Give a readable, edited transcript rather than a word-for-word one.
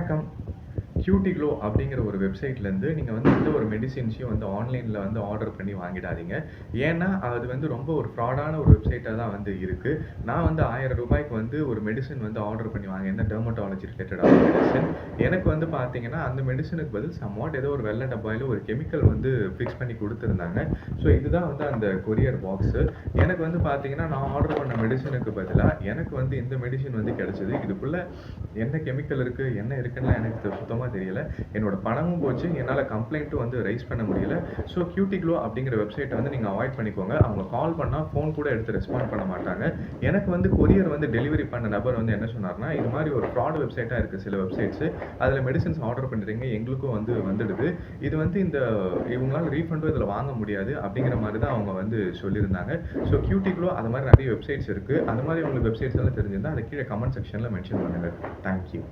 வணக்கம். கியூட்டிக்ளோ அப்படிங்கிற ஒரு வெப்சைட்லேருந்து நீங்கள் வந்து எந்த ஒரு மெடிசின்ஸையும் வந்து ஆன்லைனில் வந்து ஆர்டர் பண்ணி வாங்கிடாதீங்க. ஏன்னா அது வந்து ரொம்ப ஒரு ஃப்ராடான ஒரு வெப்சைட்டாக தான் வந்து இருக்குது. நான் வந்து ரூ. 1000 வந்து ஒரு மெடிசின் வந்து ஆர்டர் பண்ணி வாங்கியிருந்தேன், டெர்மட்டாலஜி ரிலேட்டடான மெடிசின். எனக்கு வந்து பார்த்தீங்கன்னா அந்த மெடிசினுக்கு பதில் சம்வாட் ஏதோ ஒரு வெள்ளை டப்பாயில் ஒரு கெமிக்கல் வந்து ஃபிக்ஸ் பண்ணி கொடுத்துருந்தாங்க. ஸோ இதுதான் வந்து அந்த கொரியர் பாக்ஸு. எனக்கு வந்து பார்த்தீங்கன்னா நான் ஆர்டர் பண்ண மெடிசினுக்கு பதிலாக எனக்கு வந்து இந்த மெடிசின் வந்து கிடச்சிது. இதுக்குள்ளே என்ன கெமிக்கல் இருக்குது என்ன இருக்குன்னு எனக்கு சுத்தமாக தெரியல. என்னோட பணமும் போச்சு. என்னால் கம்ப்ளைண்ட்டும் வந்து ரைஸ் பண்ண முடியல. ஸோ கியூட்டிக்ளோ அப்படிங்கிற வெப்சைட்டை வந்து நீங்கள் அவாய்ட் பண்ணிக்கோங்க. அவங்க கால் பண்ணால் ஃபோன் கூட எடுத்து ரெஸ்பாண்ட் பண்ண மாட்டாங்க. எனக்கு வந்து கொரியர் வந்து டெலிவரி பண்ண நபர் வந்து என்ன சொன்னார்னா, இது மாதிரி ஒரு ஃப்ராட் வெப்சைட்டாக இருக்குது சில வெப்சைட்ஸு. அதில் மெடிசன்ஸ் ஆர்டர் பண்ணுறீங்க, எங்களுக்கும் வந்து வந்துடுது. இது வந்து இவங்களால ரீஃபண்டும் இதில் வாங்க முடியாது அப்படிங்கிற மாதிரி தான் அவங்க வந்து சொல்லியிருந்தாங்க. ஸோ கியூட்டிக்ளோ அது மாதிரி நிறைய வெப்சைட்ஸ் இருக்குது. அது மாதிரி உங்களுக்கு வெப்சைட்ஸ் எல்லாம் தெரிஞ்சிருந்தால் அதை கீழே கமெண்ட் செக்ஷனில் மென்ஷன் பண்ணுங்கள். தேங்க்யூ.